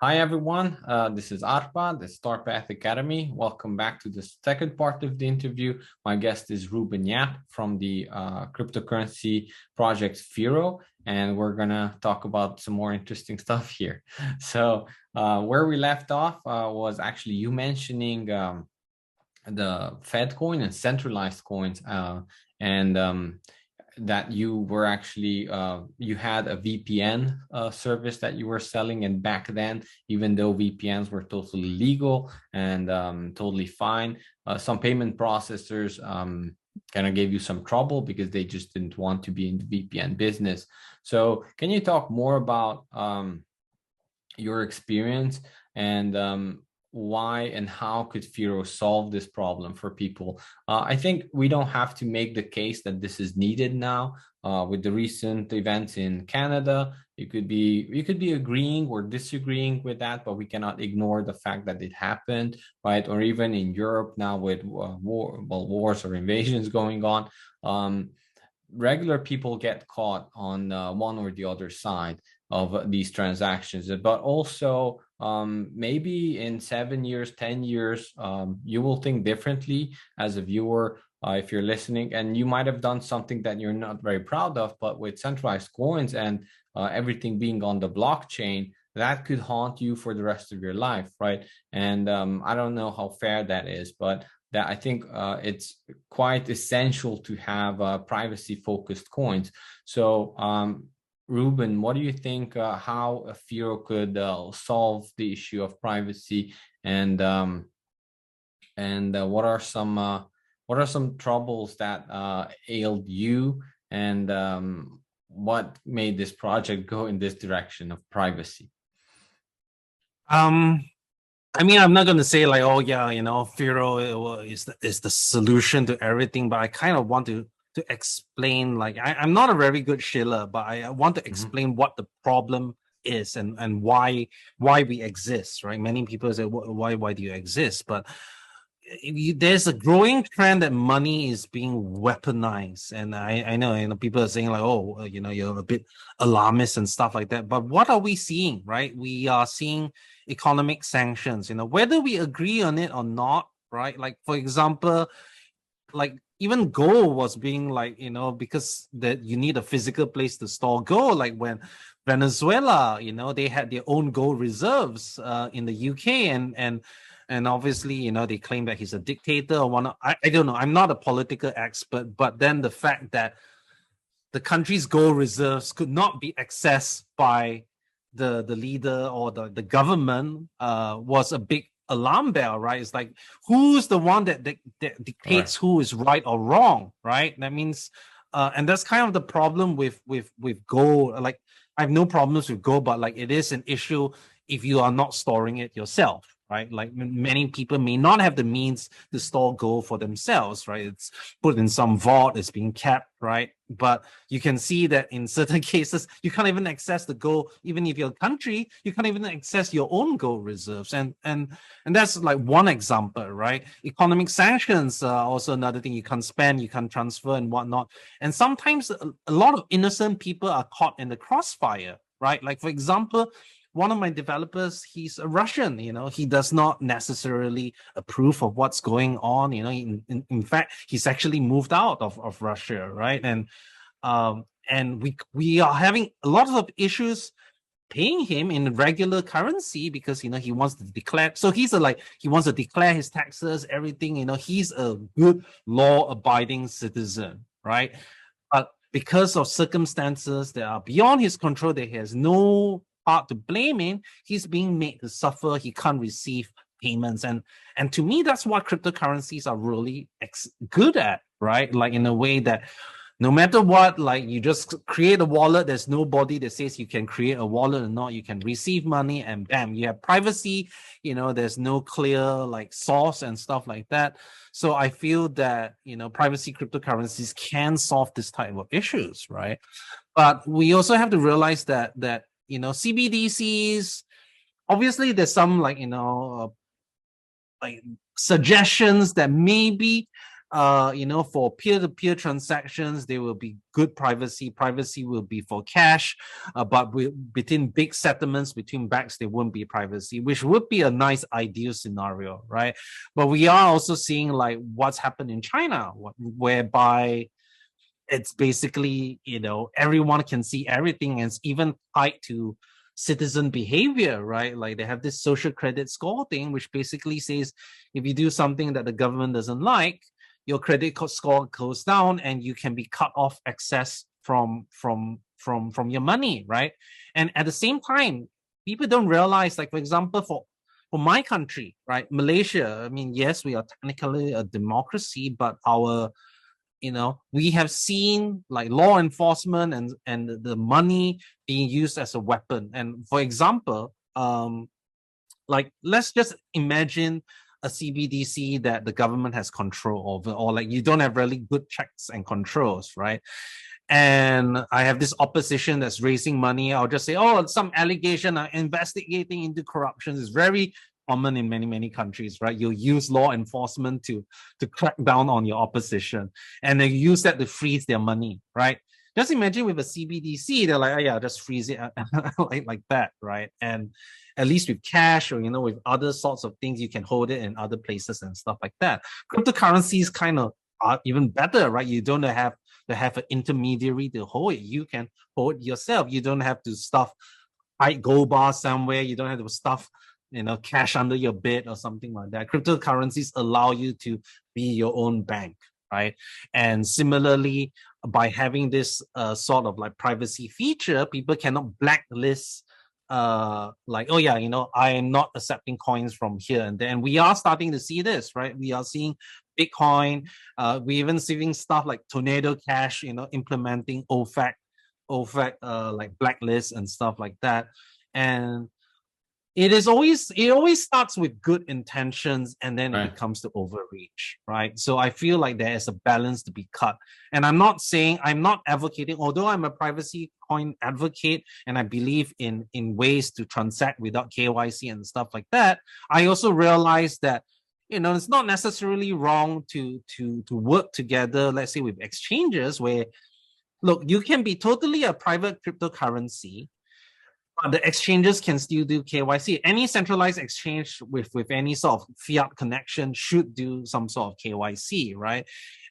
Hi everyone, this is Arpa, the Starpath Academy. Welcome back to the second part of the interview. My guest is Ruben Yap from the cryptocurrency project Firo, and we're gonna talk about some more interesting stuff here. So where we left off was actually you mentioning the Fed coin and centralized coins, and that you were actually you had a VPN service that you were selling, and back then, even though VPNs were totally legal and totally fine, some payment processors kind of gave you some trouble because they just didn't want to be in the VPN business. So, can you talk more about your experience and why and how could Firo solve this problem for people? I think we don't have to make the case that this is needed now. With the recent events in Canada, you could be agreeing or disagreeing with that, but we cannot ignore the fact that it happened, right? Or even in Europe now with wars or invasions going on. Regular people get caught on one or the other side of these transactions, but also maybe in 7 years, 10 years, you will think differently as a viewer. If you're listening, and you might have done something that you're not very proud of, but with centralized coins and everything being on the blockchain, that could haunt you for the rest of your life, right? And I don't know how fair that is, but that I think it's quite essential to have privacy focused coins. So Ruben, what do you think how a Firo could solve the issue of privacy, and what are some troubles that ailed you, and what made this project go in this direction of privacy? Um, I'm not gonna say like, oh yeah, Firo is the solution to everything, but I kind of want to explain. Like, I'm not a very good shiller, but I want to Mhm. explain what the problem is and why we exist. Right? Many people say, why do you exist? But there's a growing trend that money is being weaponized, and I know people are saying like, oh, you're a bit alarmist and stuff like that. But what are we seeing? Right? We are seeing economic sanctions. Whether we agree on it or not. Right? Like, for example, like even gold was being like, because that you need a physical place to store gold, like when Venezuela, they had their own gold reserves in the UK, and obviously, they claim that he's a dictator or one. I don't know, I'm not a political expert, but then the fact that the country's gold reserves could not be accessed by the leader or the government was a big alarm bell, right? It's like, who's the one that Right. dictates who is right or wrong, right? That means, and that's kind of the problem with gold. Like, I have no problems with gold, but like it is an issue if you are not storing it yourself. Right, like many people may not have the means to store gold for themselves. Right, it's put in some vault, it's being kept. Right, but you can see that in certain cases, you can't even access the gold. Even if you're a country, you can't even access your own gold reserves. And that's like one example, right? Economic sanctions are also another thing. You can't spend, you can't transfer, and whatnot. And sometimes a lot of innocent people are caught in the crossfire, right? Like, for example, one of my developers, he's a Russian, he does not necessarily approve of what's going on. In fact, he's actually moved out of Russia, right? And we are having a lot of issues paying him in regular currency because he wants to declare. So he wants to declare his taxes, everything. He's a good law-abiding citizen, right? But because of circumstances that are beyond his control, that he has no part to blame in, he's being made to suffer. He can't receive payments, and to me, that's what cryptocurrencies are really good at, right? Like, in a way that no matter what, like, you just create a wallet. There's nobody that says you can create a wallet or not. You can receive money, and bam, you have privacy. There's no clear like source and stuff like that. So I feel that privacy cryptocurrencies can solve this type of issues, right? But we also have to realize that CBDCs, obviously there's some like like suggestions that maybe for peer-to-peer transactions, there will be good privacy. Privacy will be for cash, but between big settlements between banks, there won't be privacy, which would be a nice ideal scenario, right? But we are also seeing like what's happened in China, whereby it's basically, everyone can see everything, and it's even tied to citizen behavior, right? Like they have this social credit score thing, which basically says if you do something that the government doesn't like, your credit score goes down and you can be cut off access from your money, right? And at the same time, people don't realize, like, for example, for my country, right, Malaysia, I mean, yes, we are technically a democracy, but we have seen like law enforcement and the money being used as a weapon. And for example, like let's just imagine a CBDC that the government has control over, or like you don't have really good checks and controls, right? And I have this opposition that's raising money. I'll just say, oh, some allegation are investigating into corruption is very common in many countries, right? You'll use law enforcement to crack down on your opposition, and they use that to freeze their money, right? Just imagine with a CBDC, they're like, oh yeah, just freeze it like that, right? And at least with cash or with other sorts of things, you can hold it in other places and stuff like that. Cryptocurrencies kind of are even better, right? You don't have to have an intermediary to hold it. You can hold it yourself. You don't have to stuff gold bars somewhere. You don't have to stuff cash under your bed or something like that. Cryptocurrencies allow you to be your own bank, right? And similarly, by having this sort of like privacy feature, people cannot blacklist like, oh yeah, I am not accepting coins from here and there. And we are starting to see this, right? We are seeing Bitcoin. We even seeing stuff like Tornado Cash, implementing OFAC like blacklists and stuff like that. And it always starts with good intentions, and then it becomes to overreach, right? So I feel like there is a balance to be cut. And I'm not advocating, although I'm a privacy coin advocate and I believe in ways to transact without KYC and stuff like that, I also realize that it's not necessarily wrong to work together, let's say with exchanges where, look, you can be totally a private cryptocurrency, but the exchanges can still do KYC. Any centralized exchange with any sort of fiat connection should do some sort of KYC, right?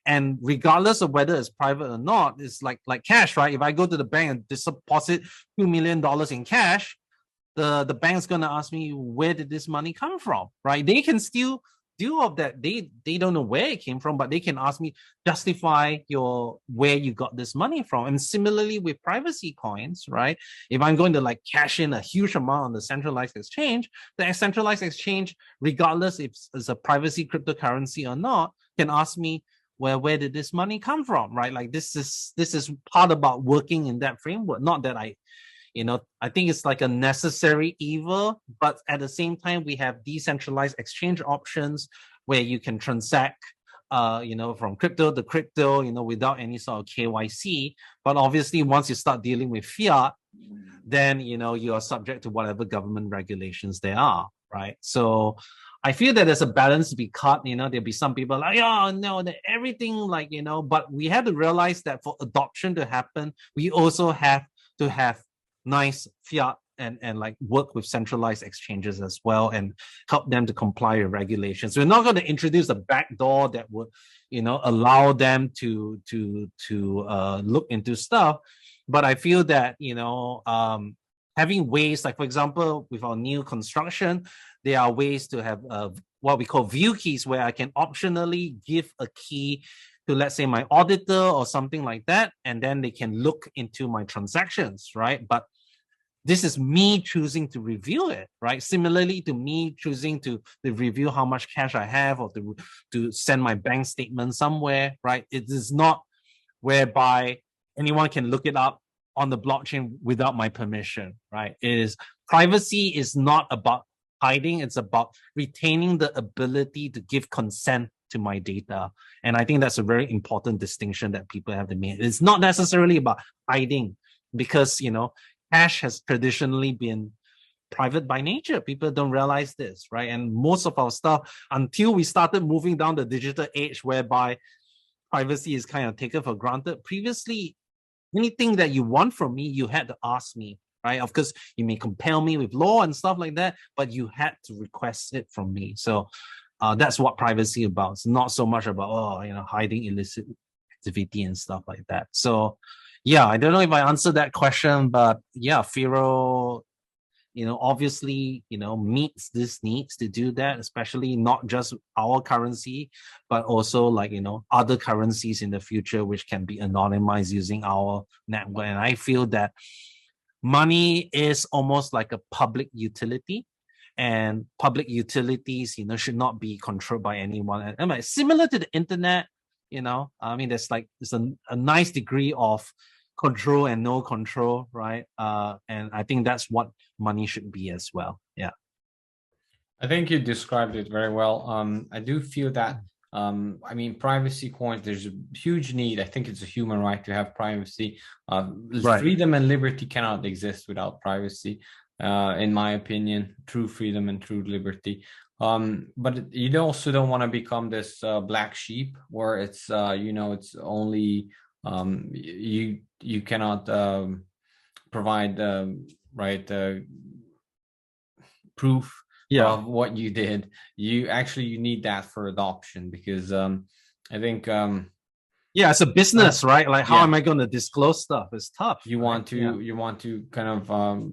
And regardless of whether it's private or not, it's like cash, right? If I go to the bank and deposit $2 million in cash, the bank's gonna ask me, where did this money come from, right? They can still do all of that. They don't know where it came from, but they can ask me, justify where you got this money from. And similarly with privacy coins, right? If I'm going to like cash in a huge amount on the centralized exchange, the centralized exchange, regardless if it's a privacy cryptocurrency or not, can ask me, well, where did this money come from, right? Like this is part about working in that framework. Not that I think it's like a necessary evil, but at the same time, we have decentralized exchange options where you can transact, from crypto to crypto, without any sort of KYC. But obviously, once you start dealing with fiat, then, you are subject to whatever government regulations there are, right? So I feel that there's a balance to be cut. There'll be some people like, oh, no, that everything like, but we have to realize that for adoption to happen, we also have to have nice fiat and like work with centralized exchanges as well and help them to comply with regulations. We're not going to introduce a backdoor that would, allow them to look into stuff. But I feel that, having ways, like for example, with our new construction, there are ways to have what we call view keys, where I can optionally give a key to, let's say, my auditor or something like that, and then they can look into my transactions, right? But this is me choosing to review it, right? Similarly to me choosing to review how much cash I have, or to send my bank statement somewhere, right? It is not whereby anyone can look it up on the blockchain without my permission, right? Privacy is not about hiding, it's about retaining the ability to give consent to my data. And I think that's a very important distinction that people have to make. It's not necessarily about hiding, because, cash has traditionally been private by nature. People don't realize this, right? And most of our stuff, until we started moving down the digital age whereby privacy is kind of taken for granted. Previously, anything that you want from me, you had to ask me, right? Of course, you may compel me with law and stuff like that, but you had to request it from me. So that's what privacy about. It's not so much about, hiding illicit activity and stuff like that. So yeah, I don't know if I answered that question, but yeah, Firo, obviously, meets these needs to do that, especially not just our currency, but also like, other currencies in the future, which can be anonymized using our network. And I feel that money is almost like a public utility, and public utilities, should not be controlled by anyone. And like, similar to the internet, there's a nice degree of control and no control, right? And I think that's what money should be as well. Yeah. I think you described it very well. I do feel that, privacy coins, there's a huge need. I think it's a human right to have privacy. Right. Freedom and liberty cannot exist without privacy, in my opinion, true freedom and true liberty. But you also don't want to become this black sheep where it's, it's only, you cannot provide proof of what you did. You need that for adoption, because I think it's a business, right? Like, how am I going to disclose stuff? It's tough. You want to kind of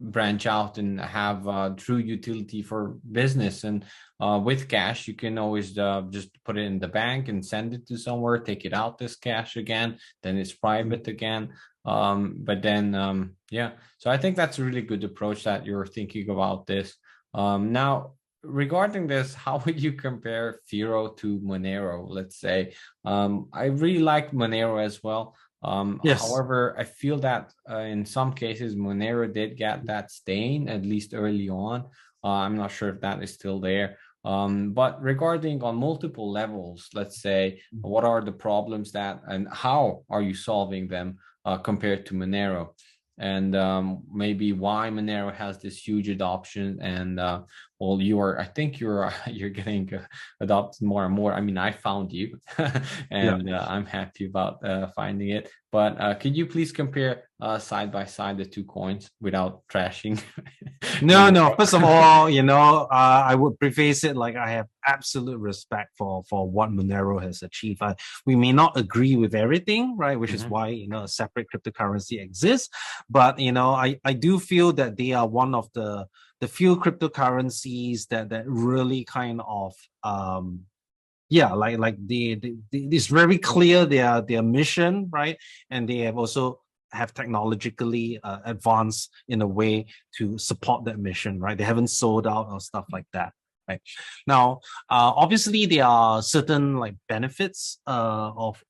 branch out and have true utility for business. And with cash, you can always just put it in the bank and send it to somewhere, take it out as cash again, then it's private again. But then so I think that's a really good approach that you're thinking about this. Now, regarding this, how would you compare Firo to Monero, let's say? I really like Monero as well. However, I feel that in some cases Monero did get that stain, at least early on. I'm not sure if that is still there. But regarding on multiple levels, let's say, what are the problems and how are you solving them compared to Monero? And maybe why Monero has this huge adoption, and I think you're getting adopted more and more. I mean, I found you, and I'm happy about finding it. But could you please compare side by side the two coins without trashing? No. First of all, I would preface it like I have absolute respect for what Monero has achieved. We may not agree with everything, right? Which is why a separate cryptocurrency exists. But I do feel that they are one of the few cryptocurrencies that really kind of it's very clear their mission, right? And they have also have technologically advanced in a way to support that mission, right? They haven't sold out or stuff like that. Right. Now, obviously, there are certain benefits of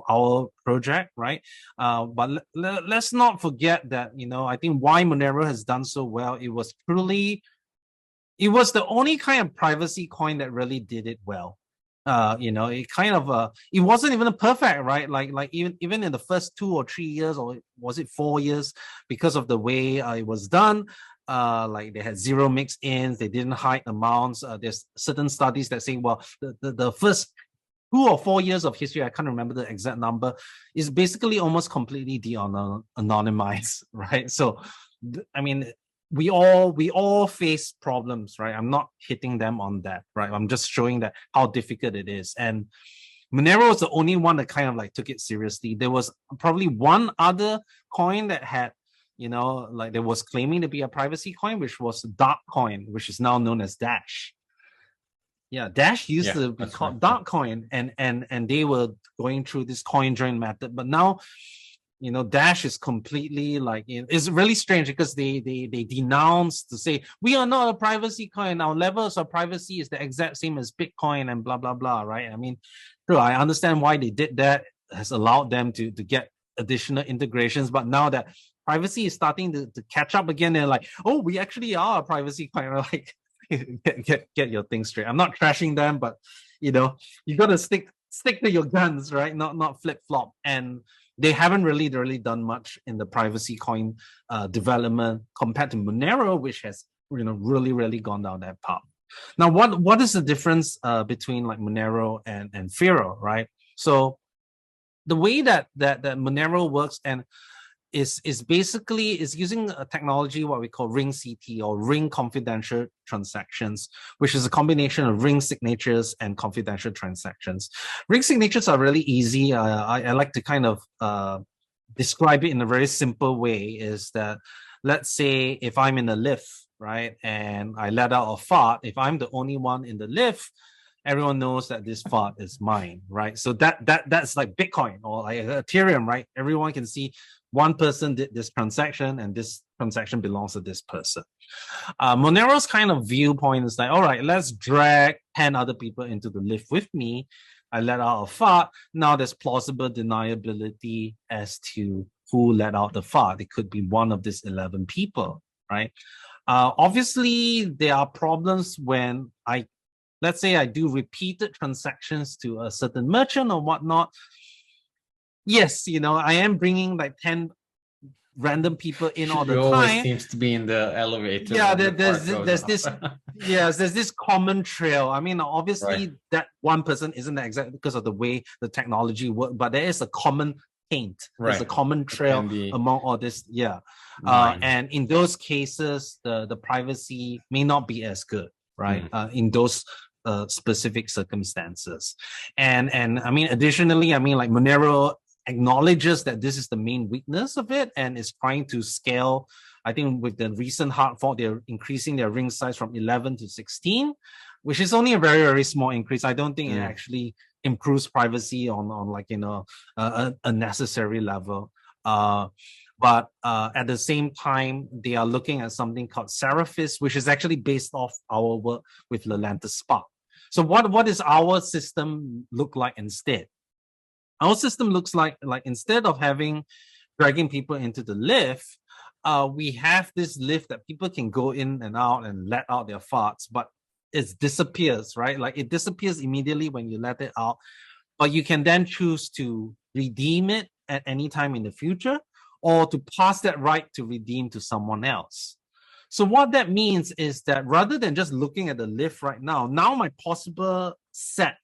our project, right? But let's not forget that I think why Monero has done so well. It was the only kind of privacy coin that really did it well. It kind of it wasn't even a perfect, right? Like even in the first 2 or 3 years, or was it 4 years, because of the way it was done. They had zero mix-ins, they didn't hide amounts. There's certain studies that say, well, the first 2 or 4 years of history, I can't remember the exact number, is basically almost completely de-anonymized, right? So, I mean, we all face problems, right? I'm not hitting them on that, right? I'm just showing that how difficult it is. And Monero was the only one that kind of took it seriously. There was probably one other coin that had, there was claiming to be a privacy coin, which was Dark Coin, which is now known as Dash. Yeah, Dash used to be called Dark Coin, and they were going through this coin join method. But now, Dash is completely it's really strange, because they denounce to say we are not a privacy coin. Our levels of privacy is the exact same as Bitcoin and blah blah blah. Right? I mean, sure, I understand why they did that. It has allowed them to get additional integrations, but now that privacy is starting to catch up again, they're like, oh, we actually are a privacy coin. Get your things straight. I'm not trashing them, but you got to stick to your guns, right? Not flip flop. And they haven't really done much in the privacy coin development compared to Monero, which has really gone down that path. Now, what is the difference between like Monero and Firo, right? So the way that Monero works and is basically is using a technology what we call ring CT or ring confidential transactions, which is a combination of ring signatures and confidential transactions. Ring signatures are really easy. I like to kind of describe it in a very simple way. Is that, let's say if I'm in a lift, right, and I let out a fart, if I'm the only one in the lift, everyone knows that this fart is mine, right? So that's like Bitcoin or like Ethereum, right? Everyone can see one person did this transaction and this transaction belongs to this person. Monero's kind of viewpoint is like, all right, let's drag 10 other people into the lift with me. I let out a fart. Now there's plausible deniability as to who let out the fart. It could be one of these 11 people, right? Obviously, there are problems when let's say I do repeated transactions to a certain merchant or whatnot. Yes, I am bringing like 10 random people in all the time. Always seems to be in the elevator. Yeah, there's this yes, there's this common trail. I mean, obviously that one person isn't exactly because of the way the technology works, but there is a common paint. There's a common trail among all this. Yeah. And in those cases, the privacy may not be as good, right? In those specific circumstances. And I mean, additionally, I mean, like Monero acknowledges that this is the main weakness of it and is trying to scale. I think with the recent hard fork, they're increasing their ring size from 11 to 16, which is only a very, very small increase. I don't think it actually improves privacy on like, a necessary level. But at the same time, they are looking at something called Seraphis, which is actually based off our work with Lelantus Spark. So what does our system look like instead? Our system looks like instead of dragging people into the lift, we have this lift that people can go in and out and let out their farts, but it disappears, right? Like it disappears immediately when you let it out, but you can then choose to redeem it at any time in the future or to pass that right to redeem to someone else. So what that means is that rather than just looking at the lift right now my possible set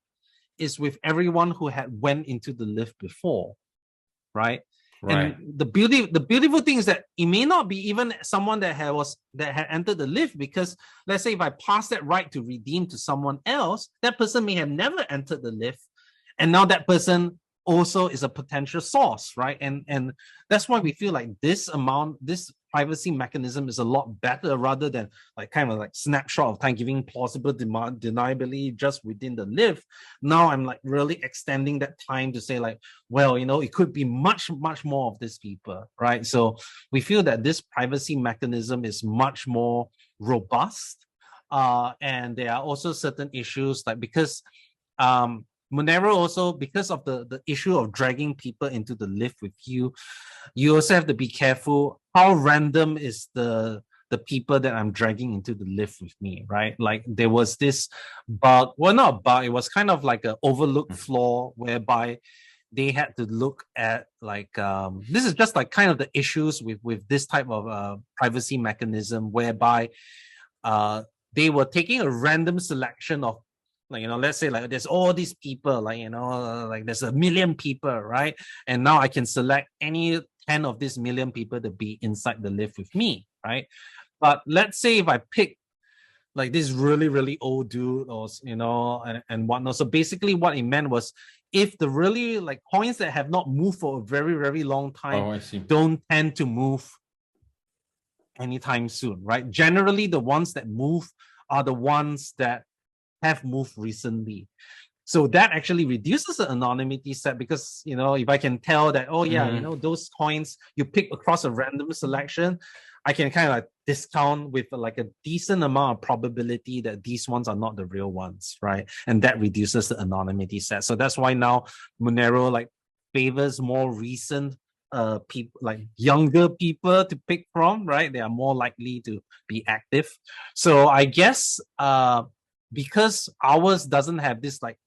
is with everyone who had went into the lift before, right? And the beautiful thing is that it may not be even someone that had entered the lift, because let's say if I pass that right to redeem to someone else, that person may have never entered the lift, and now that person also is a potential source, right? And that's why we feel like this privacy mechanism is a lot better rather than like kind of like snapshot of time giving plausible deniability just within the lift. Now I'm like really extending that time to say like, well, it could be much more of these people, right? So we feel that this privacy mechanism is much more robust, and there are also certain issues like because Monero also, because of the issue of dragging people into the lift with you also have to be careful how random is the people that I'm dragging into the lift with me, right? Like there was this bug, well, not bug, it was kind of like an overlooked flaw whereby they had to look at like, this is just like kind of the issues with this type of privacy mechanism whereby they were taking a random selection of, like, let's say like there's all these people, like, like there's 1 million people, right? And now I can select any 10 of these 1 million people to be inside the lift with me, right? But let's say if I pick like this really, really old dude or, and whatnot. So basically what it meant was if the really like coins that have not moved for a very, very long time don't tend to move anytime soon, right? Generally, the ones that move are the ones that have moved recently. So that actually reduces the anonymity set because, if I can tell that, those coins you pick across a random selection, I can kind of like discount with like a decent amount of probability that these ones are not the real ones, right? And that reduces the anonymity set. So that's why now Monero like favors more recent people, like younger people to pick from, right? They are more likely to be active. So I guess because ours doesn't have this, like,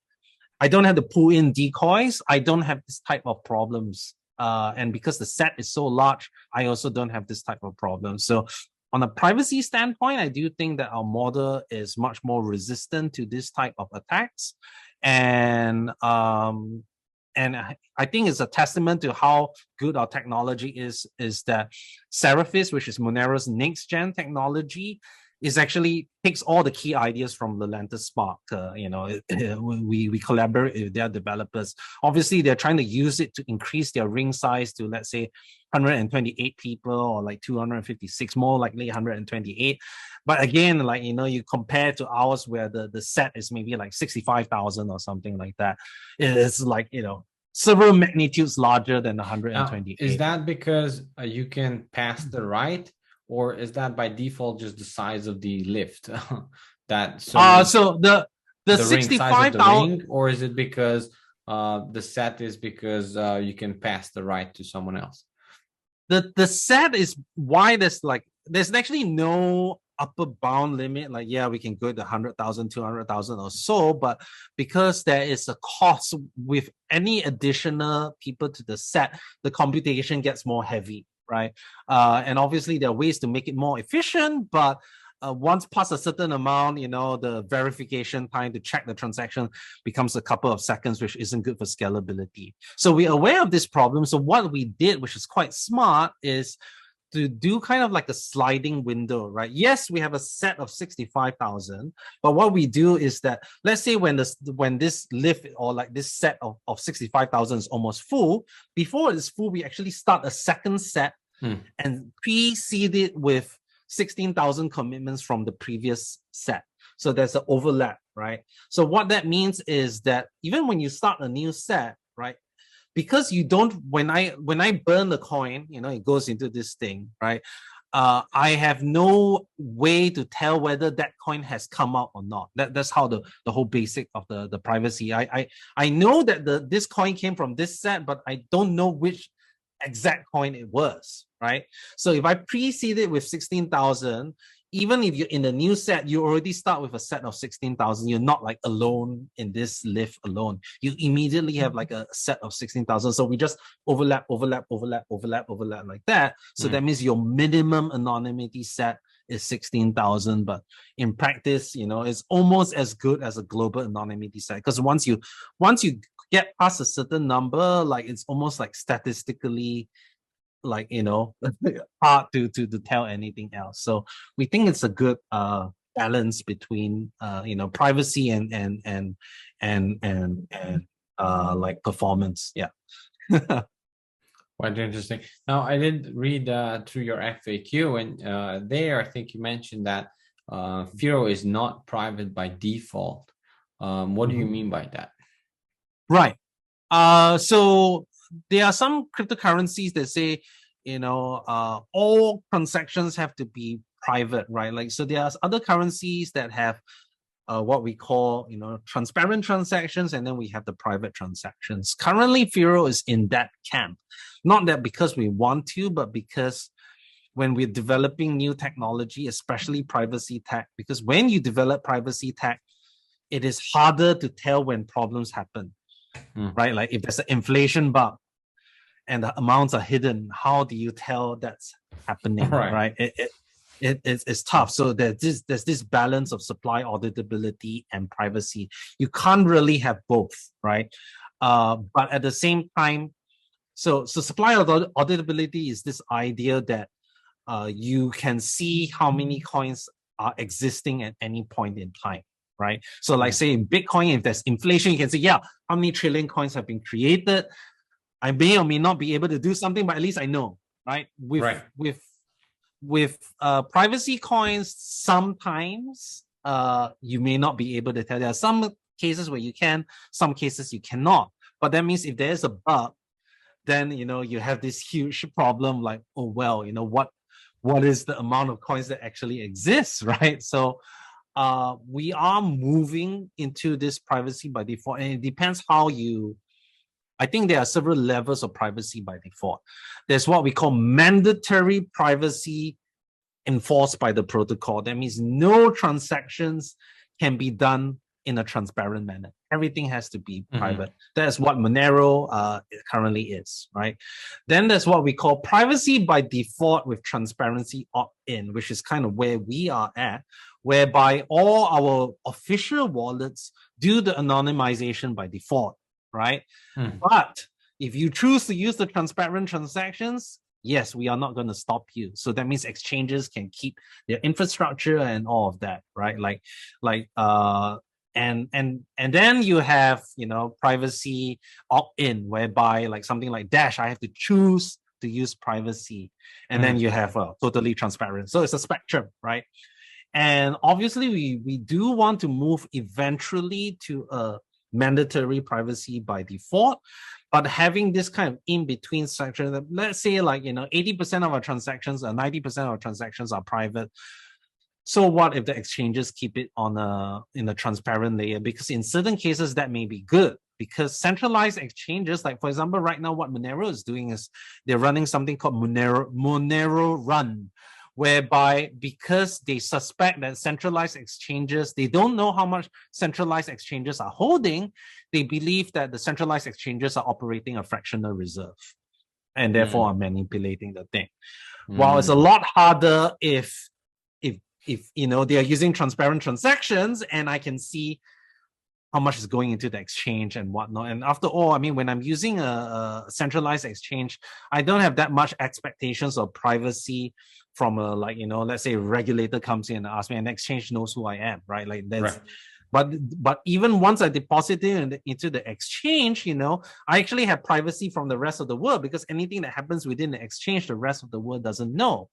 I don't have to pull in decoys, I don't have this type of problems And because the set is so large, I also don't have this type of problem. So on a privacy standpoint, I do think that our model is much more resistant to this type of attacks. And I think it's a testament to how good our technology is that Seraphis, which is Monero's next gen technology, is actually takes all the key ideas from Lelantus Spark. We collaborate with their developers. Obviously, they're trying to use it to increase their ring size to, let's say, 128 people or like 256, more likely 128. But again, like, you compare to ours where the set is maybe like 65,000 or something like that. It's like, several magnitudes larger than 128. Now, is that because you can pass the write, or is that by default just the size of the lift? So the ring 65,000, or is it because the set is because you can pass the write to someone else? The set is why there's actually no upper bound limit. Like, yeah, we can go to 100,000, 200,000 or so, but because there is a cost with any additional people to the set, the computation gets more heavy, right? And obviously there are ways to make it more efficient, but once past a certain amount, the verification time to check the transaction becomes a couple of seconds, which isn't good for scalability. So we're aware of this problem. So what we did, which is quite smart, is to do kind of like a sliding window, right? Yes, we have a set of 65,000, but what we do is that, let's say when this lift or like this set of 65,000 is almost full, before it's full, we actually start a second set and precede it with 16,000 commitments from the previous set. So there's an overlap, right? So what that means is that even when you start a new set, right, because you don't, when I burn the coin, it goes into this thing, right? I have no way to tell whether that coin has come out or not. That's how the whole basic of the privacy. I know that this coin came from this set, but I don't know which exact coin it was, right? So if I precede it with 16,000, even if you're in the new set, you already start with a set of 16,000. You're not like alone in this lift alone. You immediately have like a set of 16,000. So we just overlap like that. So that means your minimum anonymity set is 16,000. But in practice, it's almost as good as a global anonymity set. Because once you get past a certain number, like it's almost like statistically, like, hard to tell anything else. So we think it's a good balance between privacy and like performance. Yeah. Quite interesting. Now, I did read through your FAQ, and there I think you mentioned that Firo is not private by default. What do you mean by that? Right. So there are some cryptocurrencies that say, all transactions have to be private, right? Like, so there are other currencies that have what we call, transparent transactions, and then we have the private transactions. Currently, Firo is in that camp. Not that because we want to, but because when we're developing new technology, especially privacy tech, because when you develop privacy tech, it is harder to tell when problems happen, right? Like if there's an inflation bug and the amounts are hidden, how do you tell that's happening, right? It's tough. So there's this balance of supply auditability and privacy. You can't really have both, right? But at the same time, so supply auditability is this idea that you can see how many coins are existing at any point in time, right? So like say in Bitcoin, if there's inflation, you can say, yeah, how many trillion coins have been created? I may or may not be able to do something, but at least I know, right? With privacy coins, sometimes you may not be able to tell. There are some cases where you can, some cases you cannot. But that means if there's a bug, then you have this huge problem like, oh well, what is the amount of coins that actually exists, right? So we are moving into this privacy by default, and it depends how I think there are several levels of privacy by default. There's what we call mandatory privacy enforced by the protocol. That means no transactions can be done in a transparent manner. everything has to be private. That's what Monero currently is, right? Then there's what we call privacy by default with transparency opt-in, which is kind of where we are at, whereby all our official wallets do the anonymization by default, right? But if you choose to use the transparent transactions, yes, we are not going to stop you. So that means exchanges can keep their infrastructure and all of that, right? And then you have, privacy opt-in, whereby like something like Dash, I have to choose to use privacy, and then you have totally transparent. So it's a spectrum, right? And obviously we do want to move eventually to a mandatory privacy by default, but having this kind of in-between section, let's say 80% of our transactions or 90% of our transactions are private. So what if the exchanges keep it in a transparent layer? Because in certain cases that may be good, because centralized exchanges, like for example, right now what Monero is doing is they're running something called Monero Run, whereby because they suspect that centralized exchanges, they don't know how much centralized exchanges are holding, they believe that the centralized exchanges are operating a fractional reserve and therefore are manipulating the thing. While it's a lot harder if they are using transparent transactions and I can see how much is going into the exchange and whatnot. And after all, I mean, when I'm using a centralized exchange, I don't have that much expectations of privacy from let's say a regulator comes in and asks me, and the exchange knows who I am, right? Like that's, but even once I deposit it into the exchange, I actually have privacy from the rest of the world, because anything that happens within the exchange, the rest of the world doesn't know.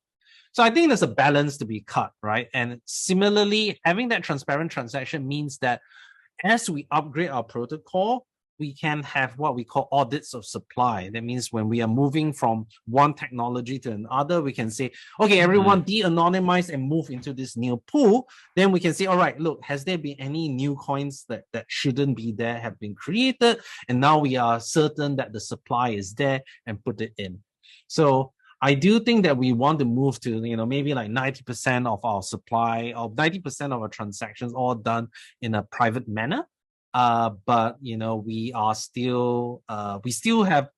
So I think there's a balance to be cut, right? And similarly, having that transparent transaction means that as we upgrade our protocol, we can have what we call audits of supply. That means when we are moving from one technology to another, we can say, okay, everyone de-anonymize and move into this new pool. Then we can say, all right, look, has there been any new coins that shouldn't be there have been created? And now we are certain that the supply is there and put it in. So I do think that we want to move to, maybe like 90% of our supply or 90% of our transactions all done in a private manner. But we are still, we still have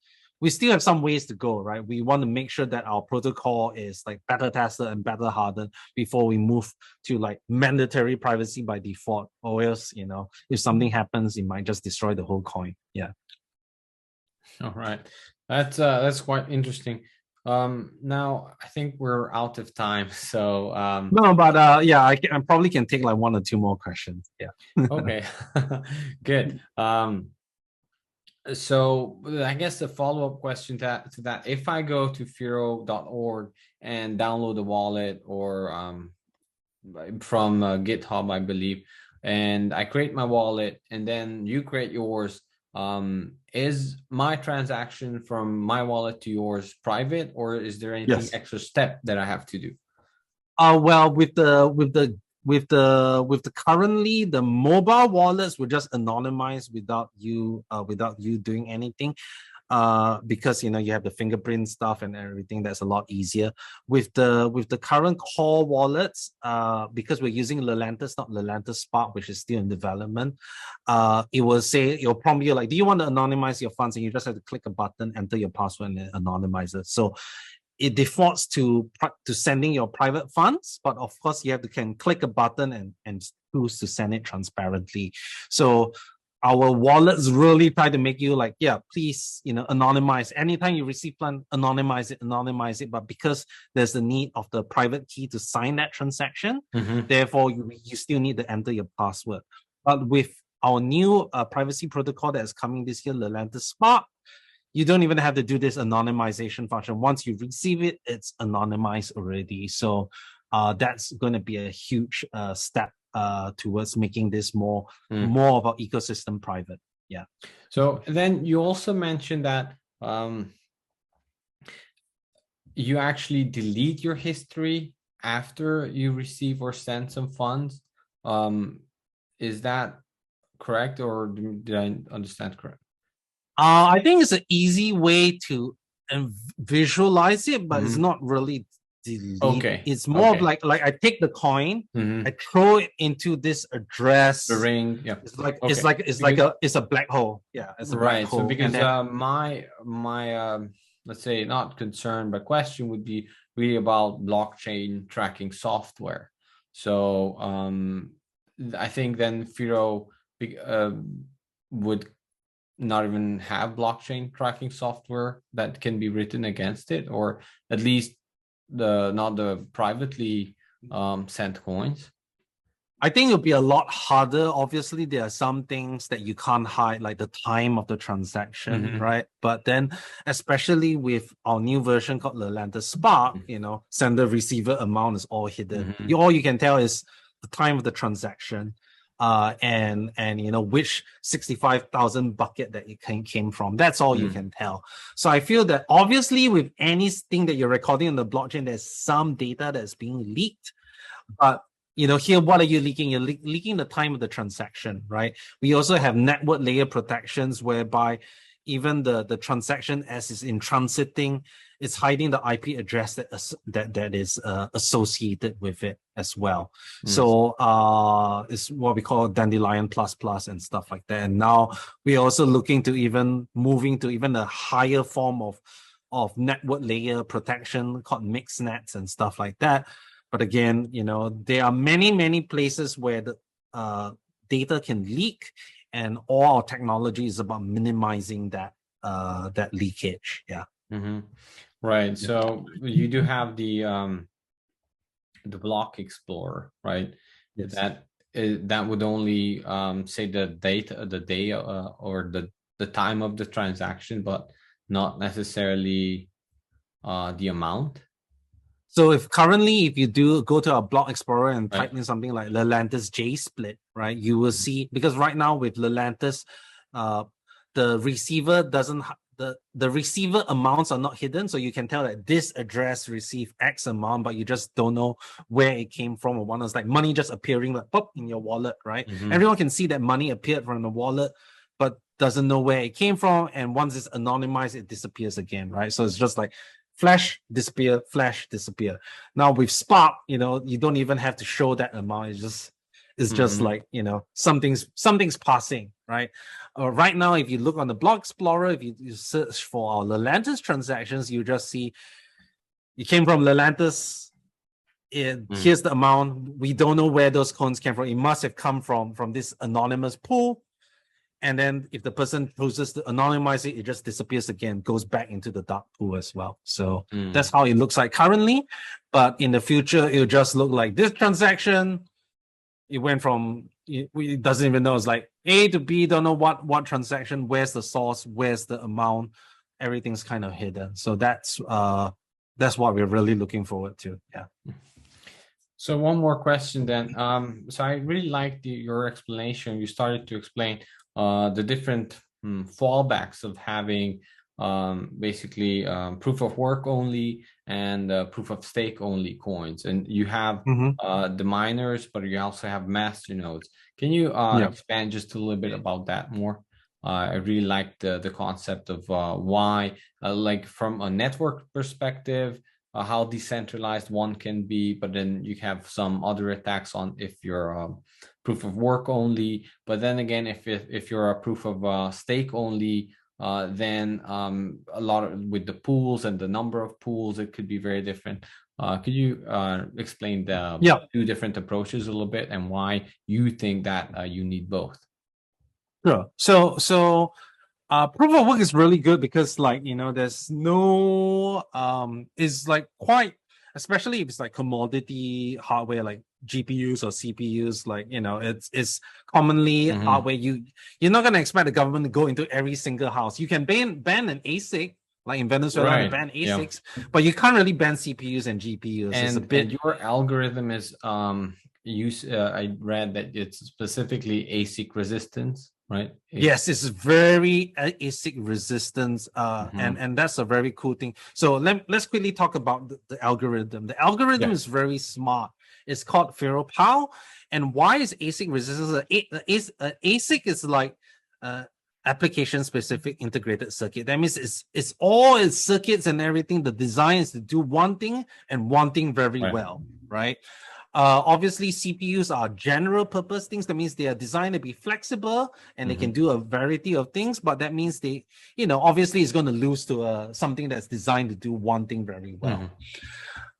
some ways to go, right? We want to make sure that our protocol is like better tested and better hardened before we move to like mandatory privacy by default. Or else, if something happens, it might just destroy the whole coin. Yeah. All right. That's quite interesting. Now I think we're out of time, so no, but I probably can take like one or two more questions. Yeah. Okay. Good. So I guess the follow-up question to that, if I go to Firo.org and download the wallet or from GitHub, I believe, and I create my wallet and then you create yours, is my transaction from my wallet to yours private, or is there anything extra step that I have to do? Well, with the currently the mobile wallets will just anonymize without you doing anything. Because you have the fingerprint stuff and everything, that's a lot easier. With the current core wallets, because we're using Lelantus, not Lelantus Spark, which is still in development, it'll prompt you like, do you want to anonymize your funds? And you just have to click a button, enter your password, and it anonymizes. So it defaults to sending your private funds, but of course you can click a button and choose to send it transparently. So our wallets really try to make you like, please, anonymize. Anytime you receive fund, anonymize it. But because there's the need of the private key to sign that transaction, therefore you still need to enter your password. But with our new privacy protocol that is coming this year, Lelantus Spark, you don't even have to do this anonymization function. Once you receive it, it's anonymized already. So that's going to be a huge step towards making this more of our ecosystem private. Yeah. So then you also mentioned that you actually delete your history after you receive or send some funds. Is that correct, or did I understand correct? I think it's an easy way to visualize it, but it's not really delete. Okay. It's more of Okay. like I take the coin, Mhm. I throw it into this address. The ring. Yeah. It's like Okay. it's a black hole. Yeah, it's a black Right. So hole. And because then my let's say not concern, but question would be really about blockchain tracking software. So I think then Firo would not even have blockchain tracking software that can be written against it, or at least not the privately sent coins. I think it'll be a lot harder. Obviously, there are some things that you can't hide, like the time of the transaction, right? But then, especially with our new version called Lelantus Spark, sender receiver amount is all hidden. All you can tell is the time of the transaction, and which 65,000 bucket that it came from. That's all you can tell. So I feel that obviously with anything that you're recording on the blockchain, there's some data that's being leaked, but here, what are you leaking? You're leaking the time of the transaction, right? We also have network layer protections whereby even the transaction as is in transiting, it's hiding the IP address that is associated with it as well. So it's what we call Dandelion plus and stuff like that. And now we're also looking to moving to even a higher form of network layer protection called mixed nets and stuff like that. But again, there are many places where the data can leak, and all our technology is about minimizing that leakage. Yeah. Right. So you do have the block explorer, right? Yes. That would only say the date, the day, or the time of the transaction, but not necessarily the amount. So if you do go to our block explorer and type in something like Lelantus J split, right, you will see, because right now with Lelantus, the receiver doesn't the receiver amounts are not hidden, so you can tell that this address received X amount, but you just don't know where it came from. Or one is like money just appearing like pop in your wallet, right? Everyone can see that money appeared from the wallet, but doesn't know where it came from. And once it's anonymized, it disappears again, right? So it's just like flash, disappear, flash, disappear. Now with Spark, you don't even have to show that amount. It's just like, something's passing, right? Right now, if you look on the Block Explorer, if you search for our Lelantus transactions, you just see it came from Lelantus. Here's the amount. We don't know where those coins came from. It must have come from this anonymous pool. And then if the person chooses to anonymize it, it just disappears again, goes back into the dark pool as well. So that's how it looks like currently. But in the future, it'll just look like this transaction. It went from, it doesn't even know. It's like A to B, don't know what transaction, where's the source, where's the amount. Everything's kind of hidden. So that's what we're really looking forward to. Yeah. So one more question then. So I really liked your explanation. You started to explain the different fallbacks of having basically proof of work only and proof of stake only coins. And you have the miners, but you also have master nodes. Can you expand just a little bit about that more? I really like the concept of why, like from a network perspective, how decentralized one can be, but then you have some other attacks on if you're proof of work only. But then again, if you're a proof of stake only, then a lot with the pools and the number of pools, it could be very different. Could you explain the two different approaches a little bit and why you think that you need both? Sure. So proof of work is really good because there's no it's like quite, especially if it's like commodity hardware like GPUs or CPUs, like it's commonly hardware. You're not gonna expect the government to go into every single house. You can ban an ASIC, like in Venezuela, they ban ASICs, but you can't really ban CPUs and GPUs. And your algorithm is I read that it's specifically ASIC resistance, right? Yes, it's very ASIC resistance, and that's a very cool thing. So let's quickly talk about the algorithm. The algorithm is very smart. It's called Firo POW. And why is ASIC resistance? ASIC is like application-specific integrated circuit. That means it's all its circuits and everything. The design is to do one thing and one thing very well, right? Obviously, CPUs are general purpose things. That means they are designed to be flexible and they can do a variety of things. But that means they, obviously it's going to lose to something that's designed to do one thing very well.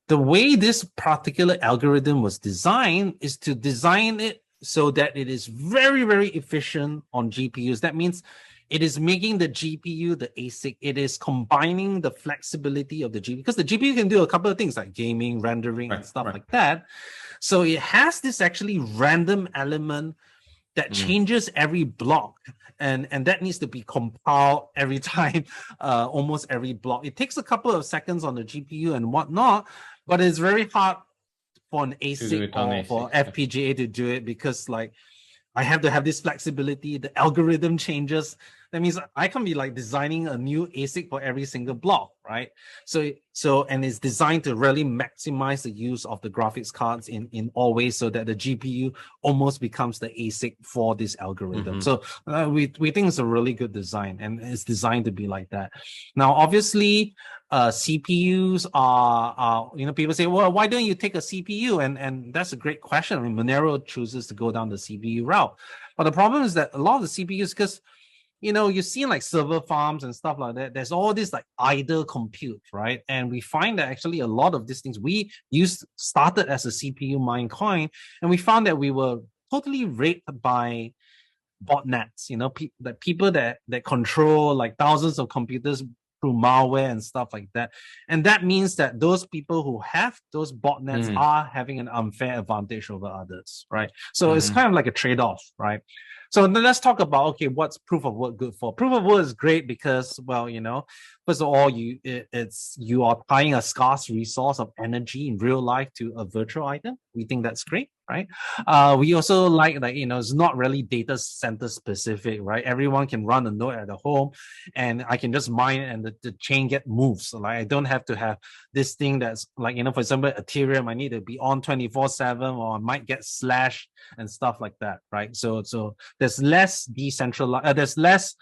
The way this particular algorithm was designed is to design it so that it is very, very efficient on GPUs. That means it is making the GPU the ASIC. It is combining the flexibility of the GPU, because the GPU can do a couple of things like gaming, rendering, and stuff like that. So it has this actually random element that changes every block, and that needs to be compiled every time, almost every block. It takes a couple of seconds on the GPU and whatnot, but it's very hard for an ASIC or for FPGA to do it, because like I have to have this flexibility. The algorithm changes. That means I can be like designing a new ASIC for every single block, right? And it's designed to really maximize the use of the graphics cards in all ways, so that the GPU almost becomes the ASIC for this algorithm. So we think it's a really good design, and it's designed to be like that. Now, obviously, CPUs are people say, well, why don't you take a CPU? And that's a great question. I mean, Monero chooses to go down the CPU route, but the problem is that a lot of the CPUs, because you see like server farms and stuff like that, there's all this like idle compute, right? And we find that actually a lot of these things started as a CPU mine coin, and we found that we were totally raped by botnets, like people that control like thousands of computers through malware and stuff like that. And that means that those people who have those botnets are having an unfair advantage over others, right? So it's kind of like a trade-off, right? So then let's talk about, okay, what's proof of work good for? Proof of work is great because, well, first of all, you are tying a scarce resource of energy in real life to a virtual item. We think that's great, right? We also like it's not really data center specific, right? Everyone can run a node at a home, and I can just mine it and the chain get moved. So like I don't have to have this thing that's like, for example, Ethereum, I need to be on 24/7, or I might get slashed and stuff like that, right? So there's less decentralized, there's less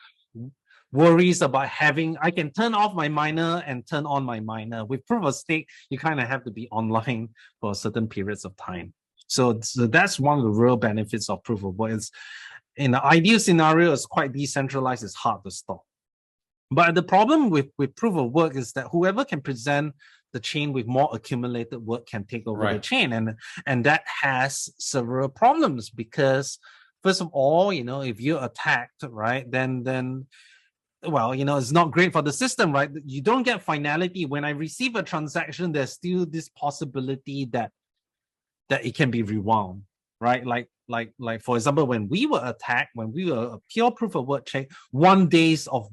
worries about I can turn off my miner and turn on my miner. With proof of stake, you kind of have to be online for certain periods of time. So that's one of the real benefits of proof of work. It's, in the ideal scenario, it's quite decentralized, it's hard to stop. But the problem with proof of work is that whoever can present the chain with more accumulated work can take over the chain. And that has several problems, because first of all, if you're attacked, right, then well, it's not great for the system, right? You don't get finality. When I receive a transaction, there's still this possibility that it can be rewound, right? Like for example, when we were attacked, when we were a pure proof of work chain, 1 day's of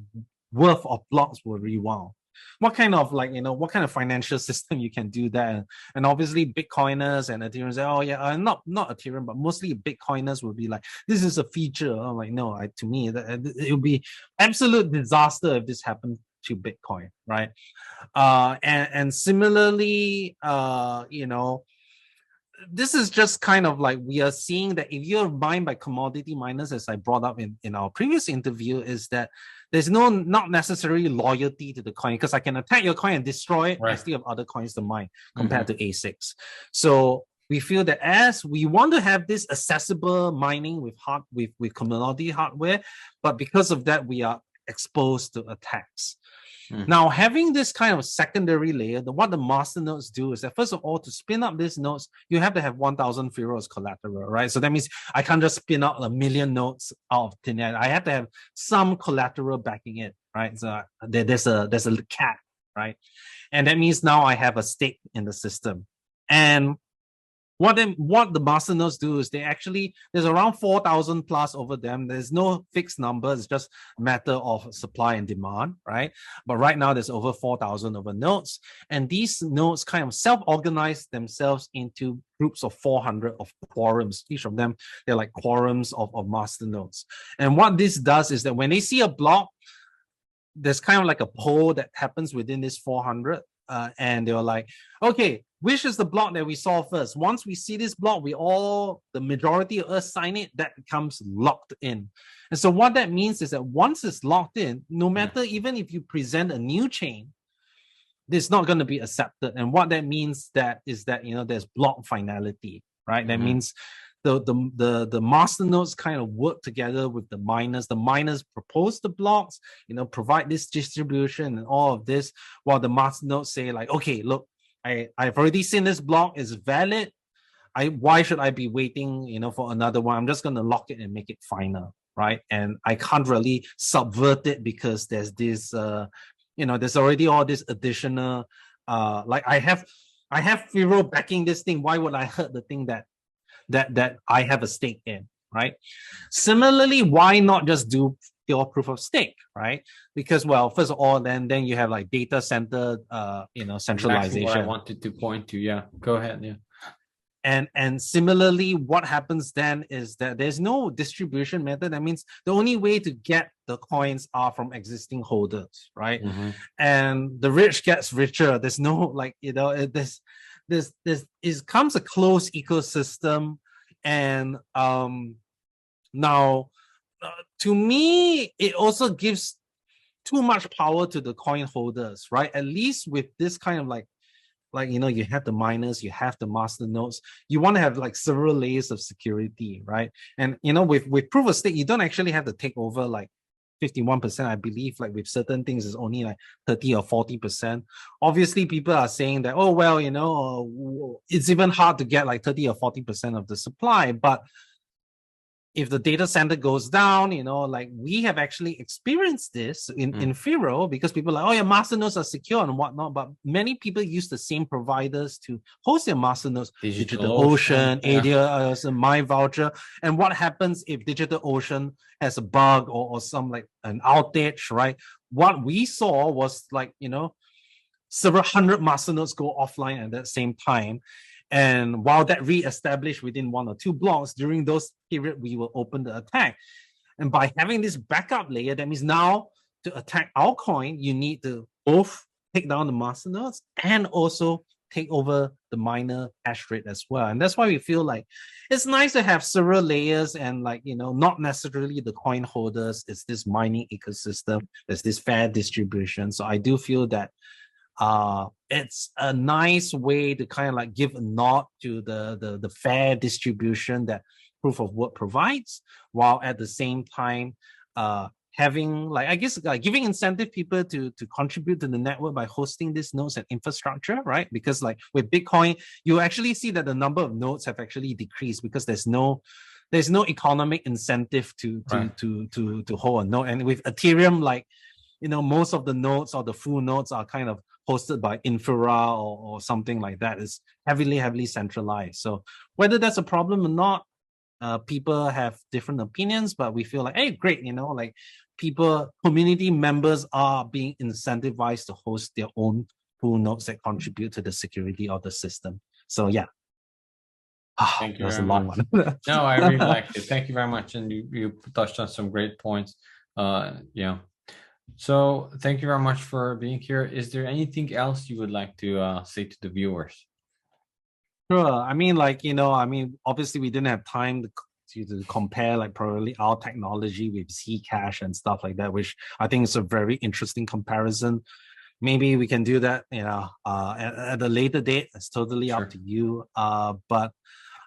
worth of blocks were rewound. What kind of financial system you can do that? And obviously Bitcoiners and Ethereum say, oh yeah, not Ethereum, but mostly Bitcoiners will be like, this is a feature. I'm like, no, to me, it would be absolute disaster if this happened to Bitcoin, right? And similarly, this is just kind of like, we are seeing that if you're mined by commodity miners, as I brought up in our previous interview, is that there's not necessarily loyalty to the coin, because I can attack your coin and destroy it. I still have other coins to mine compared to ASICs. So we feel that as we want to have this accessible mining with commodity hardware, but because of that, we are exposed to attacks. Now, having this kind of secondary layer, what the master nodes do is that, first of all, to spin up these nodes, you have to have 1,000 Firo as collateral, right? So that means I can't just spin up 1 million nodes out of thin air. I have to have some collateral backing it, right? So there's a cap, right? And that means now I have a stake in the system. And what the master nodes do is there's around 4,000 plus over them. There's no fixed number. It's just a matter of supply and demand, right? But right now there's over 4,000 over nodes. And these nodes kind of self-organize themselves into groups of 400 of quorums. Each of them, they're like quorums of master nodes. And what this does is that when they see a block, there's kind of like a poll that happens within this 400. And they were like, okay, which is the block that we saw first. Once we see this block, the majority of us sign it, that becomes locked in. And so what that means is that once it's locked in, no matter, even if you present a new chain, it's not going to be accepted. And what that means is that, there's block finality, right? That means the master nodes kind of work together with the miners. The miners propose the blocks, provide this distribution and all of this, while the master nodes say like, okay, look, I've already seen this block is valid. Why should I be waiting, for another one? I'm just going to lock it and make it final, right? And I can't really subvert it because there's this, there's already all this additional, like I have Firo backing this thing. Why would I hurt the thing that I have a stake in, right? Similarly, why not just do pure proof of stake, right? Because, well, first of all, then you have like data center, centralization. Exactly what I wanted to point to. Yeah, go ahead. Yeah. And similarly, what happens then is that there's no distribution method. That means the only way to get the coins are from existing holders, right? And the rich gets richer. There's no it comes a closed ecosystem. And now, to me, it also gives too much power to the coin holders, right? At least with this kind of like you have the miners, you have the master nodes, you want to have like several layers of security, right? And with proof of stake, you don't actually have to take over like 51%. I believe like with certain things is only like 30 or 40%. Obviously, people are saying that, oh well, it's even hard to get like 30 or 40% of the supply. But if the data center goes down, like we have actually experienced this in Firo, because people are like, oh yeah, master nodes are secure and whatnot, but many people use the same providers to host their master nodes, DigitalOcean, ADS, MyVoucher. And what happens if DigitalOcean has a bug or some like an outage, right? What we saw was like, several hundred master nodes go offline at that same time. And while that re-established within 1 or 2 blocks, during those periods, we will open the attack. And by having this backup layer, that means now to attack our coin, you need to both take down the master nodes and also take over the miner hash rate as well. And that's why we feel like it's nice to have several layers and like, not necessarily the coin holders. It's this mining ecosystem. There's this fair distribution. So I do feel that it's a nice way to kind of like give a nod to the fair distribution that proof of work provides, while at the same time having like, I guess, giving incentive people to contribute to the network by hosting these nodes and infrastructure, right? Because like with Bitcoin, you actually see that the number of nodes have actually decreased because there's no economic incentive to hold a node. And with Ethereum, like, most of the nodes or the full nodes are kind of hosted by Infra or something like that. Is heavily centralized. So whether that's a problem or not, people have different opinions, but we feel like, hey, great, like community members are being incentivized to host their own full nodes that contribute to the security of the system. So yeah. Thank you. That's a long one. No, I really liked it. Thank you very much. And you touched on some great points. Yeah. So thank you very much for being here. Is there anything else you would like to say to the viewers? Sure. I mean, obviously we didn't have time to compare like probably our technology with Zcash and stuff like that, which I think is a very interesting comparison. Maybe we can do that, at a later date. It's totally up to you. But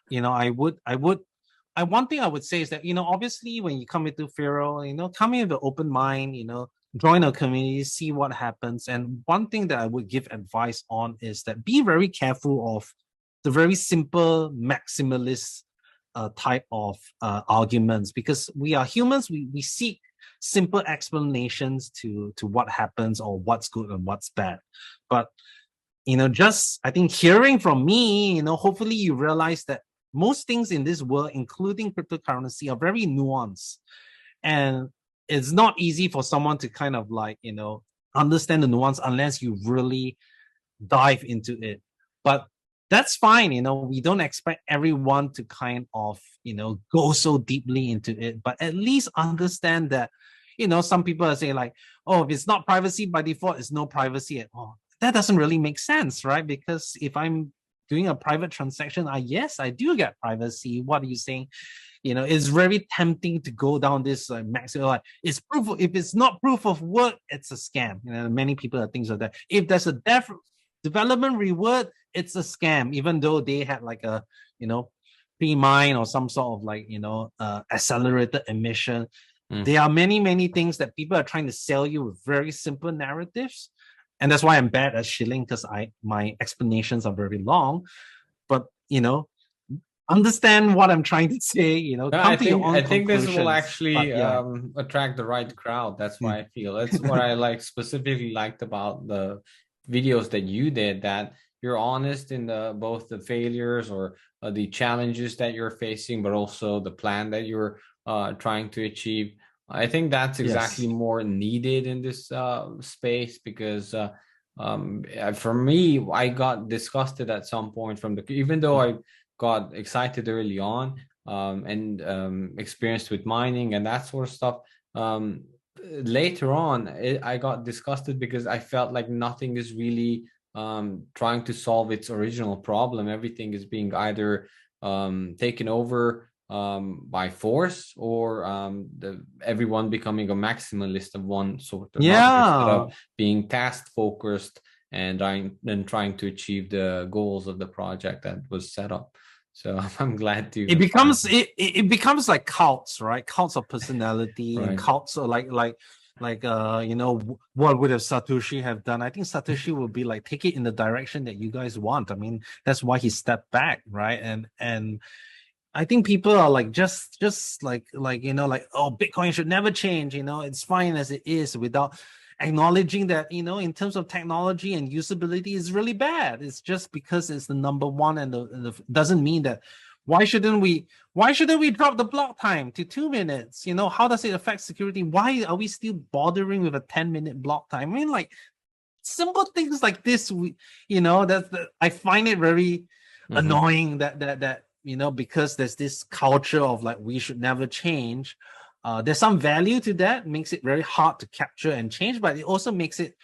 one thing I would say is that, obviously when you come into Firo, come in with an open mind, join a community, see what happens. And one thing that I would give advice on is that be very careful of the very simple maximalist type of arguments, because we are humans. We seek simple explanations to what happens or what's good and what's bad. But, just I think hearing from me, hopefully you realize that most things in this world, including cryptocurrency, are very nuanced. And it's not easy for someone to kind of like, understand the nuance unless you really dive into it. But that's fine. We don't expect everyone to kind of, go so deeply into it, but at least understand that, some people are saying like, oh, if it's not privacy by default, it's no privacy at all. That doesn't really make sense, right? Because if I'm doing a private transaction, yes, I do get privacy. What are you saying? It's very tempting to go down this maximum. Like, it's proof. If it's not proof of work, it's a scam. Many people are things like that. If there's a development reward, it's a scam. Even though they had like a pre-mine or some sort of like accelerated emission. There are many things that people are trying to sell you with very simple narratives, and that's why I'm bad at shilling, because my explanations are very long. But understand what I'm trying to say. Come to your own I think this will conclusions. actually But, attract the right crowd. That's why I feel that's what I specifically liked about the videos that you did, that you're honest in both the failures or the challenges that you're facing, but also the plan that you're trying to achieve. I think that's exactly more needed in this space, because for me, I got disgusted at some point even though I got excited early on and experienced with mining and that sort of stuff. Later on, I got disgusted because I felt like nothing is really trying to solve its original problem. Everything is being either taken over by force, or everyone becoming a maximalist of one sort or another, instead of being task focused and trying to achieve the goals of the project that was set up. So I'm glad to. It becomes like cults, right? Cults of personality, right. And cults are like what would have Satoshi have done? I think Satoshi would be like, take it in the direction that you guys want. I mean, that's why he stepped back, right? And I think people are like just like oh, Bitcoin should never change. It's fine as it is, without acknowledging that in terms of technology and usability is really bad. It's just because it's the number one, and the doesn't mean that why shouldn't we drop the block time to 2 minutes? How does it affect security? Why are we still bothering with a 10-minute block time? I mean, like, simple things like this, I find it very annoying that because there's this culture of like, we should never change. There's some value to that, makes it very hard to capture and change, but it also makes it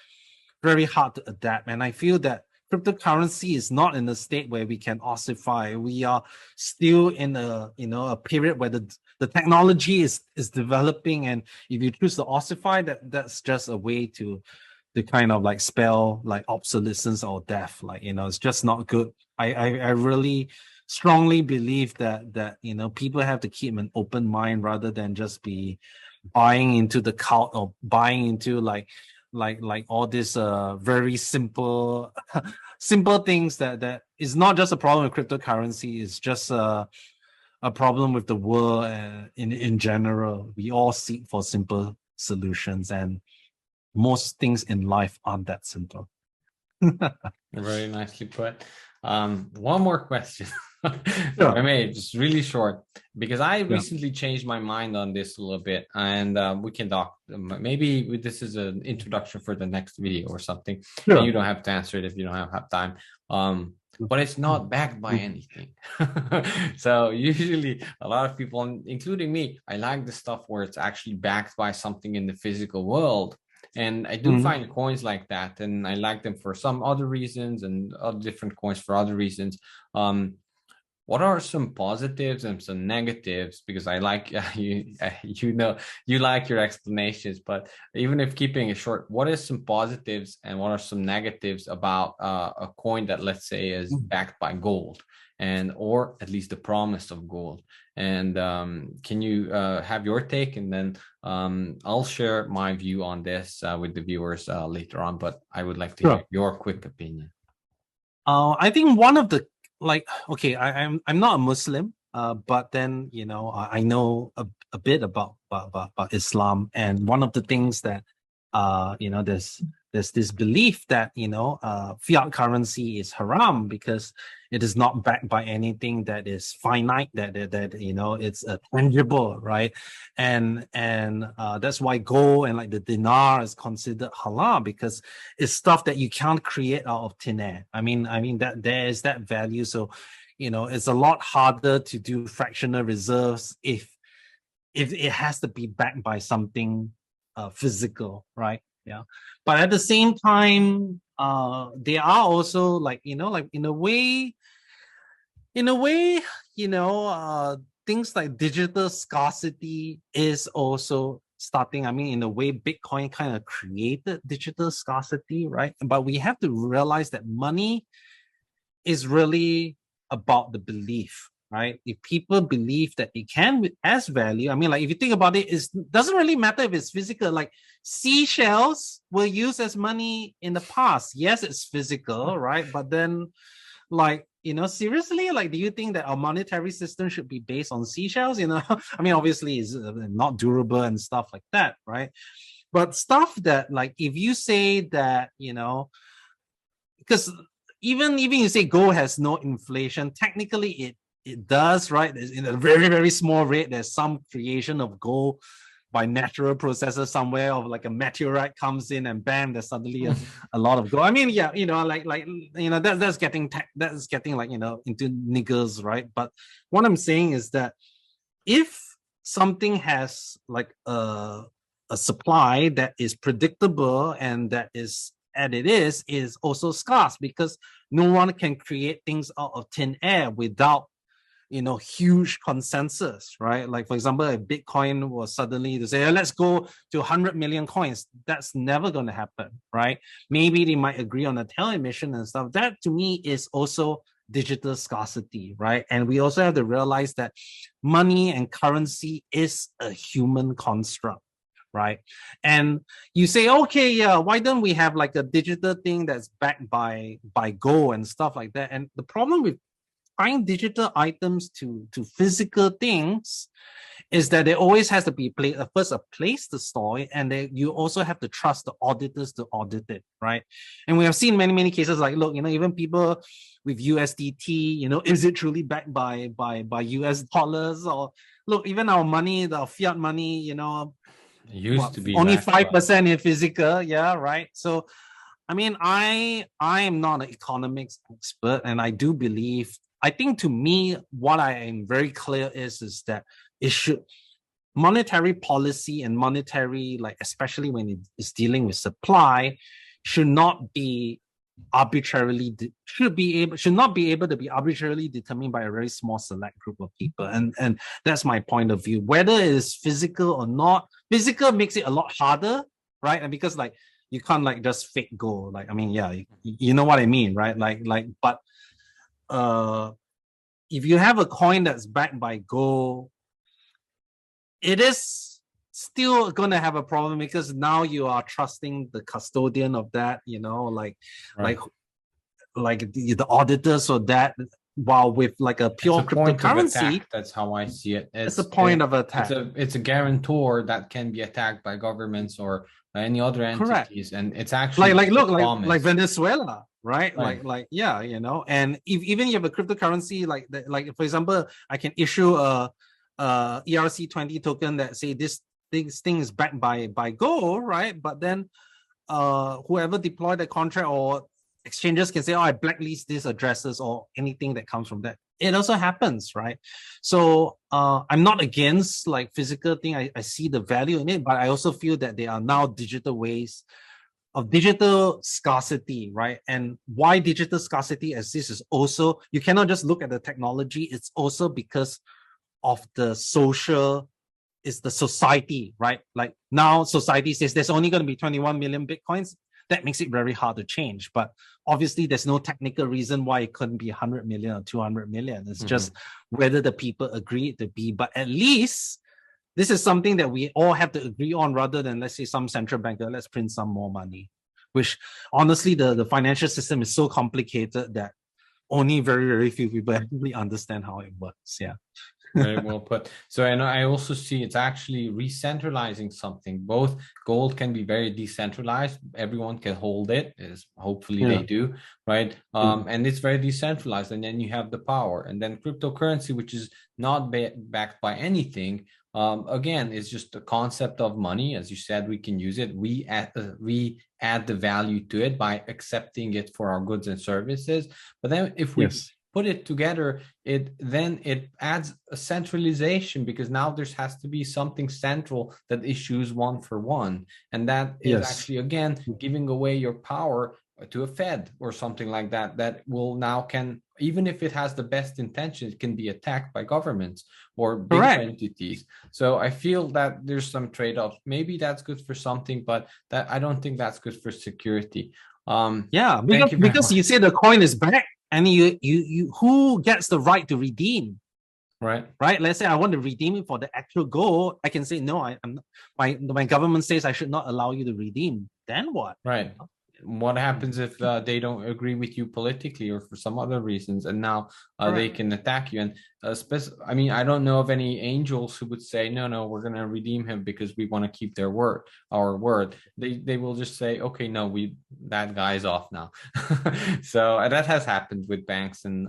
very hard to adapt. And I feel that cryptocurrency is not in a state where we can ossify. We are still in a period where the technology is developing, and if you choose to ossify, that's just a way to kind of like spell like obsolescence or death. Like, it's just not good. I really strongly believe that people have to keep an open mind rather than just be buying into the cult, or buying into like all this very simple things that is not just a problem with cryptocurrency. It's just a problem with the world in general. We all seek for simple solutions, and most things in life aren't that simple. Very nicely put. One more question. Sure. I mean, just really short, because I recently changed my mind on this a little bit, and we can talk. Maybe this is an introduction for the next video or something. Sure. And you don't have to answer it if you don't have time. But it's not backed by anything. So usually a lot of people, including me, I like the stuff where it's actually backed by something in the physical world. And I do find coins like that, and I like them for some other reasons, and other different coins for other reasons. What are some positives and some negatives? Because I like you like your explanations, but even if keeping it short, what is some positives and what are some negatives about a coin that, let's say, is backed by gold, or at least the promise of gold? And can you have your take, and then I'll share my view on this with the viewers later on, but I would like to hear your quick opinion. I think one of the, like, okay, I'm not a Muslim, but then I know a bit about Islam, and one of the things that there's this belief that fiat currency is haram because it is not backed by anything that is finite, that it's tangible, right? And that's why gold and like the dinar is considered halal, because it's stuff that you can't create out of thin air. I mean that there is that value. So it's a lot harder to do fractional reserves if it has to be backed by something physical, right? Yeah. But at the same time, they are also like, like in a way, things like digital scarcity is also starting. I mean, in a way, Bitcoin kind of created digital scarcity, right? But we have to realize that money is really about the belief, right? If people believe that it can as value, I mean, like if you think about it, it doesn't really matter if it's physical. Like seashells were used as money in the past. Yes, it's physical, right? But then, like, seriously, like, do you think that our monetary system should be based on seashells? I mean, obviously, it's not durable and stuff like that, right? But stuff that, like, if you say that, because even you say gold has no inflation, technically it does, right? There's, in a very, very small rate, there's some creation of gold by natural processes somewhere, of like a meteorite comes in and bam, there's suddenly a lot of gold. I mean, yeah, that's getting like, into niggles, right? But what I'm saying is that if something has like a supply that is predictable and that is, and it is also scarce, because no one can create things out of thin air without huge consensus, right? Like, for example, if Bitcoin was suddenly to say, let's go to 100 million coins, that's never going to happen, right? Maybe they might agree on a tail emission and stuff. That to me is also digital scarcity, right? And we also have to realize that money and currency is a human construct, right? And you say, okay, yeah, why don't we have like a digital thing that's backed by gold and stuff like that? And the problem with tying digital items to physical things is that there always has to be first a place to store it, and then you also have to trust the auditors to audit it, right? And we have seen many cases like, look, even people with USDT, is it truly backed by US dollars? Or look, even our money, the fiat money, It used to be only backed by 5% in physical, yeah, right? So I mean, I am not an economics expert, and I think to me, what I am very clear is that it should monetary policy and monetary, like, especially when it is dealing with supply, should not be should not be able to be arbitrarily determined by a very small select group of people. And that's my point of view. Whether it is physical or not, physical makes it a lot harder, right? And because, like, you can't like just fake gold. Like, I mean, yeah, you know what I mean, right? But if you have a coin that's backed by gold, it is still gonna have a problem, because now you are trusting the custodian of that, right. like the auditors or that, while with like a pure cryptocurrency, that's how I see it. It's a point of attack. It's a guarantor that can be attacked by governments or any other entities. Correct. And it's actually like Venezuela, right? Like yeah, and even if you have a cryptocurrency like for example, I can issue a ERC20 token that say this thing is backed by gold, right? But then whoever deployed the contract, or exchanges can say, oh, I blacklist these addresses or anything that comes from that. It also happens, right? So I'm not against like physical thing. I see the value in it, but I also feel that there are now digital ways of digital scarcity, right? And why digital scarcity exists is also, you cannot just look at the technology. It's also because of the society, right? Like now society says there's only going to be 21 million Bitcoins. That makes it very hard to change. But obviously there's no technical reason why it couldn't be 100 million or 200 million. It's just whether the people agree it to be. But at least this is something that we all have to agree on, rather than, let's say, some central banker, let's print some more money, which honestly, the financial system is so complicated that only very, very few people actually understand how it works. Yeah. Very well put. So, and I also see it's actually re-centralizing something. Both gold can be very decentralized. Everyone can hold it, is hopefully they do, right? And it's very decentralized. And then you have the power. And then cryptocurrency, which is not backed by anything, again, it's just the concept of money. As you said, we can use it. We add the value to it by accepting it for our goods and services. But then if we put it together, it adds a centralization, because now there has to be something central that issues one for one, and that is Yes. actually again giving away your power to a Fed or something like that, that will now can, even if it has the best intentions, can be attacked by governments or bigger Correct. entities. So I feel that there's some trade-offs. Maybe that's good for something, but that I don't think that's good for security. Yeah, Thank you very because you much. say the coin is back, and you who gets the right to redeem? Right. Right? Let's say I want to redeem it for the actual goal. I can say no. I'm my government says I should not allow you to redeem. Then what? Right. What happens if they don't agree with you politically or for some other reasons, and now they can attack you? And I mean, I don't know of any angels who would say, no, no, we're going to redeem him because we want to keep their word, our word. They will just say, okay, no, that guy's off now. So that has happened with banks, and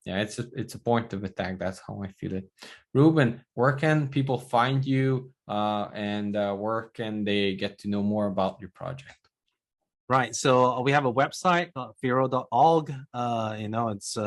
yeah, it's a point of attack. That's how I feel it. Ruben, where can people find you, and where can they get to know more about your project? Right. So we have a website, firo.org. It's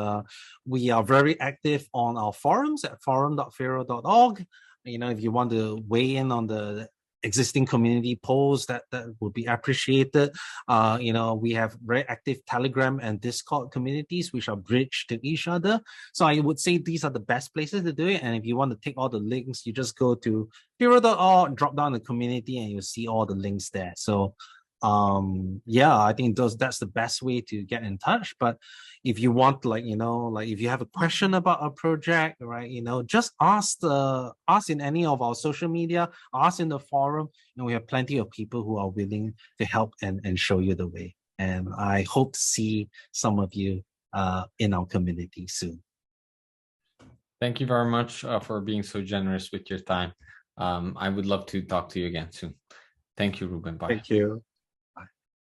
we are very active on our forums at forum.firo.org. If you want to weigh in on the existing community polls, that would be appreciated. We have very active Telegram and Discord communities which are bridged to each other. So I would say these are the best places to do it. And if you want to take all the links, you just go to firo.org, drop down the community, and you'll see all the links there. So I think that's the best way to get in touch. But if you want, if you have a question about a project, right, just ask in any of our social media, ask in the forum, and we have plenty of people who are willing to help and show you the way. And I hope to see some of you in our community soon. Thank you very much for being so generous with your time. I would love to talk to you again soon. Thank you, Ruben. Bye. Thank you.